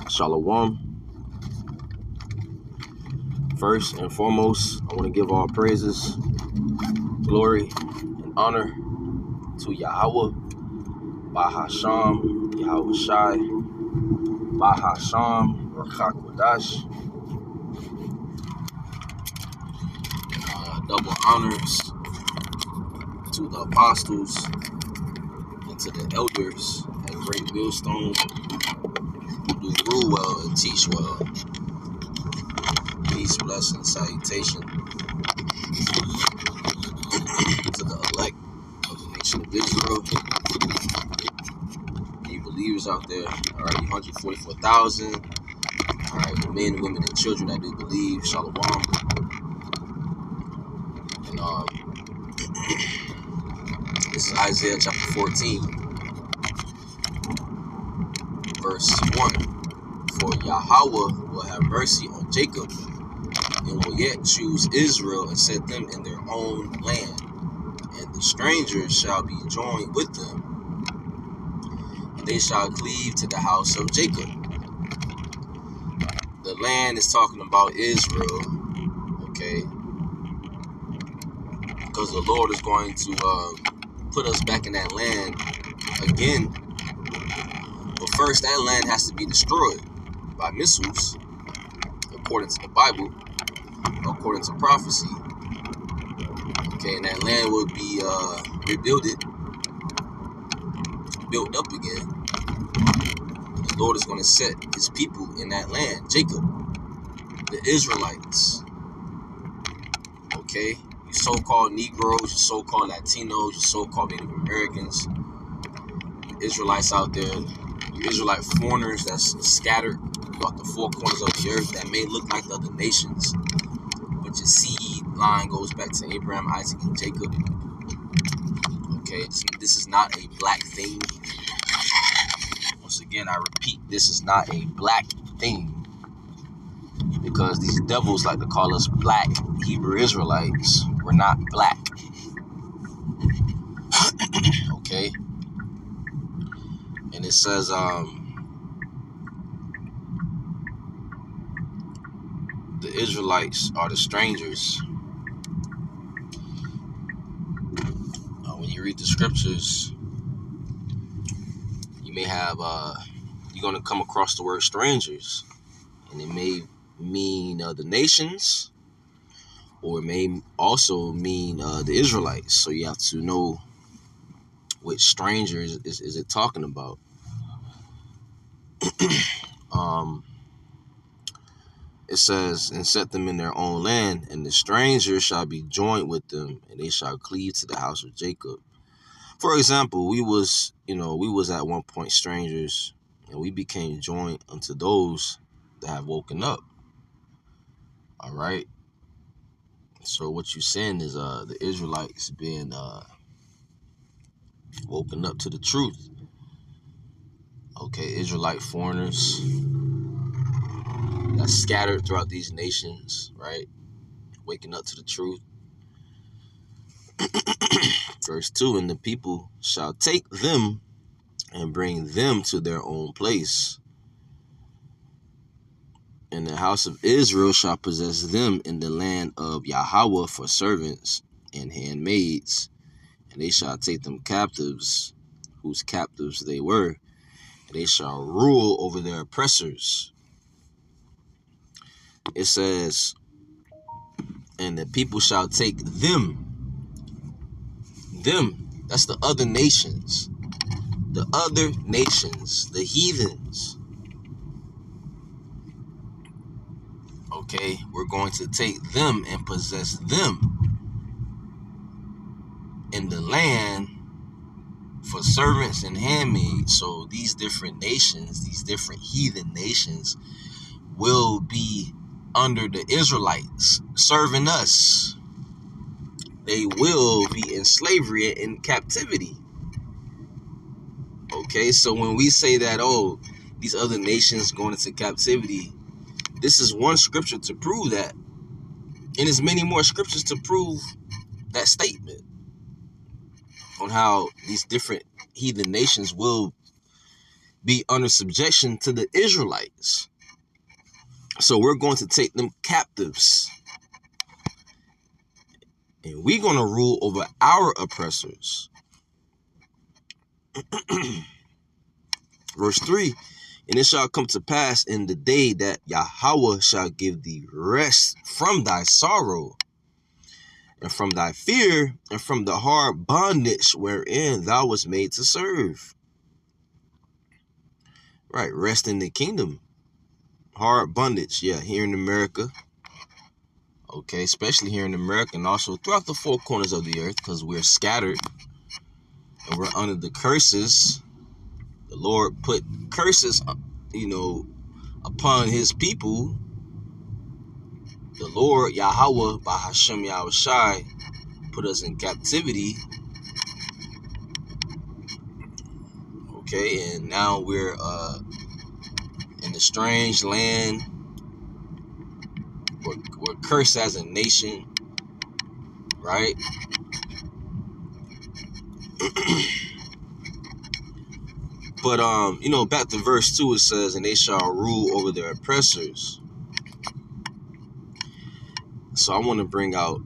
Shalom. First and foremost, I want to give all praises, glory, and honor to Yahweh, Bahasham, Yahweh Shai, Bahasham, Rakak Wadash. Double honors to the apostles and to the elders at Great Millstone who do rule well and teach well. Peace, blessing, salutation to the elect of the nation of Israel. You believers out there, all right, 144,000. All right, the men, women, and children that do believe, Shalom. And this is Isaiah chapter 14, verse 1. For Yahweh will have mercy on Jacob, and will yet choose Israel and set them in their own land. And the strangers shall be joined with them, and they shall cleave to the house of Jacob. The land is talking about Israel, okay? Because the Lord is going to put us back in that land again. But first, that land has to be destroyed by missiles, according to the Bible, according to prophecy. Okay, and that land will be built up again. And the Lord is going to set his people in that land, Jacob, the Israelites. Okay, you so-called Negroes, you so-called Latinos, you so-called Native Americans, you Israelites out there, you Israelite foreigners that's scattered throughout the four corners of the earth that may look like the other nations, but your seed line goes back to Abraham, Isaac, and Jacob. Okay, this is not a black thing. Once again, I repeat, this is not a black thing. Because these devils like to call us black Hebrew Israelites. We're not black. Okay? And it says, the Israelites are the strangers. When you read the scriptures, you may have, you're going to come across the word strangers. And it may mean the nations, or it may also mean the Israelites. So you have to know which strangers is it talking about. It says, and set them in their own land, and the strangers shall be joined with them, and they shall cleave to the house of Jacob. For example, we was at one point strangers, and we became joined unto those that have woken up. All right. So what you're saying is the Israelites being woken up to the truth. Okay, Israelite foreigners that's scattered throughout these nations, right? Waking up to the truth. Verse 2, and the people shall take them and bring them to their own place. And the house of Israel shall possess them in the land of Yahweh for servants and handmaids. And they shall take them captives, whose captives they were, and they shall rule over their oppressors. It says, and the people shall take them, that's the other nations, the heathens. Okay, we're going to take them and possess them in the land for servants and handmaids. So these different nations, these different heathen nations, will be under the Israelites, serving us. They will be in slavery and in captivity. Okay, so when we say that, these other nations going into captivity, this is one scripture to prove that. And there's many more scriptures to prove that statement. on how these different heathen nations will be under subjection to the Israelites. So we're going to take them captives. And we're going to rule over our oppressors. Verse 3, and it shall come to pass in the day that Yahweh shall give thee rest from thy sorrow, and from thy fear, and from the hard bondage wherein thou wast made to serve. Right, rest in the kingdom. Hard bondage, yeah, here in America. Okay, especially here in America and also throughout the four corners of the earth, because we're scattered and we're under the curses. The Lord put curses, upon his people. The Lord, Yahweh, by Hashem Yahushai, put us in captivity. Okay, and now we're in a strange land. We're cursed as a nation, right? But back to verse 2, it says, and they shall rule over their oppressors. So I want to bring out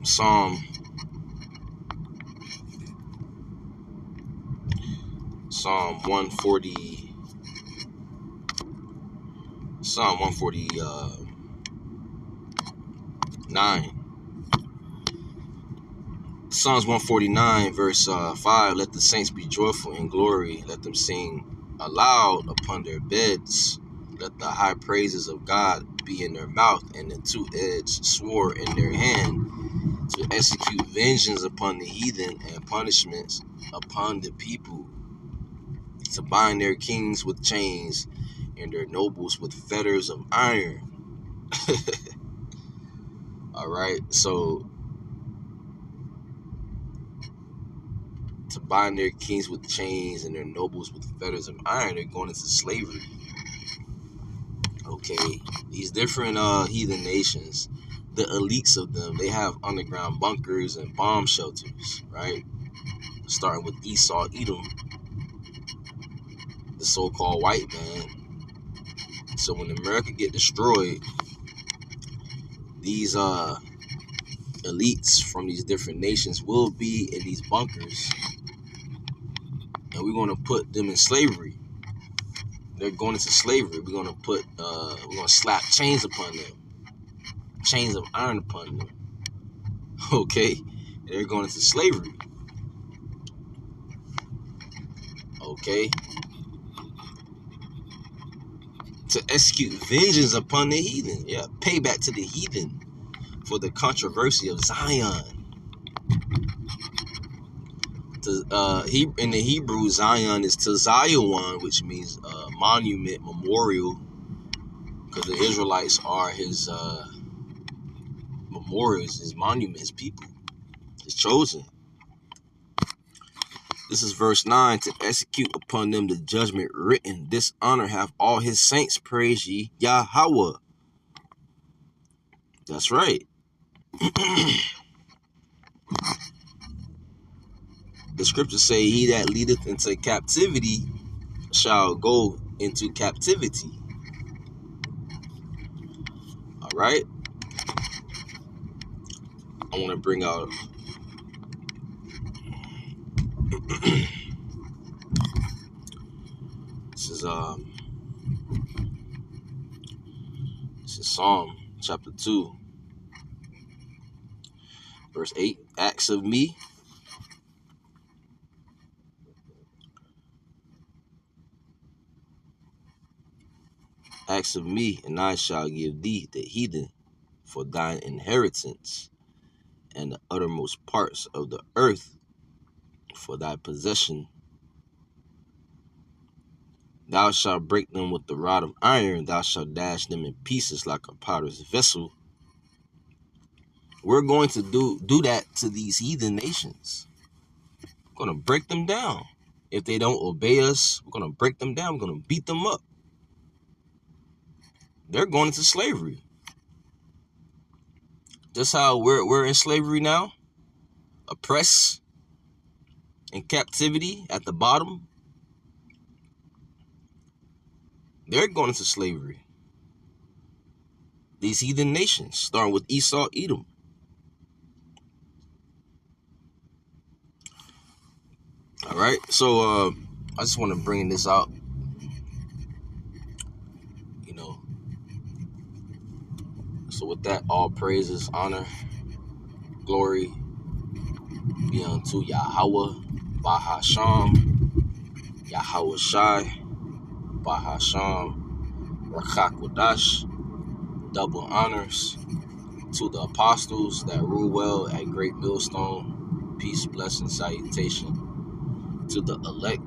Psalm 140. Psalm 149. Psalms 149, verse 5, let the saints be joyful in glory. Let them sing aloud upon their beds. Let the high praises of God be in their mouth, and the two-edged sword in their hand, to execute vengeance upon the heathen and punishments upon the people, to bind their kings with chains and their nobles with fetters of iron. All right, so to bind their kings with chains and their nobles with fetters of iron, they're going into slavery. Okay, these different heathen nations, the elites of them, they have underground bunkers and bomb shelters, right? Starting with Esau, Edom, the so-called white man. So when America get destroyed, these elites from these different nations will be in these bunkers, and we're going to put them in slavery. They're going into slavery. We're going to slap chains upon them, chains of iron upon them. Okay, they're going into slavery. Okay, to execute vengeance upon the heathen. Yeah, payback to the heathen for the controversy of Zion. In the Hebrew, Zion is Tzayon, which means monument, memorial, because the Israelites are his memorials, his monuments, his people, his chosen. This is verse 9, to execute upon them the judgment written. This honor have all his saints, praise ye Yahweh. That's right. The scriptures say, he that leadeth into captivity shall go into captivity. All right. I want to bring out this is Psalm chapter 2, verse 8. Acts of me, and I shall give thee the heathen for thine inheritance, and the uttermost parts of the earth for thy possession. Thou shalt break them with the rod of iron. Thou shalt dash them in pieces like a potter's vessel. We're going to do that to these heathen nations. We're going to break them down. If they don't obey us, we're going to break them down. We're going to beat them up. They're going into slavery. Just how we're in slavery now, oppressed, in captivity at the bottom, they're going into slavery. These heathen nations, starting with Esau, Edom. All right, so I just want to bring this out. You know, so with that, all praises, honor, glory be unto Yahweh, Bahasham, Yahweh Shai, Bahasham, Rakakwadash. Double honors to the apostles that rule well at Great Millstone. Peace, blessing, salutation to the elect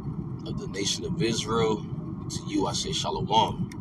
of the nation of Israel. To you I say shalom.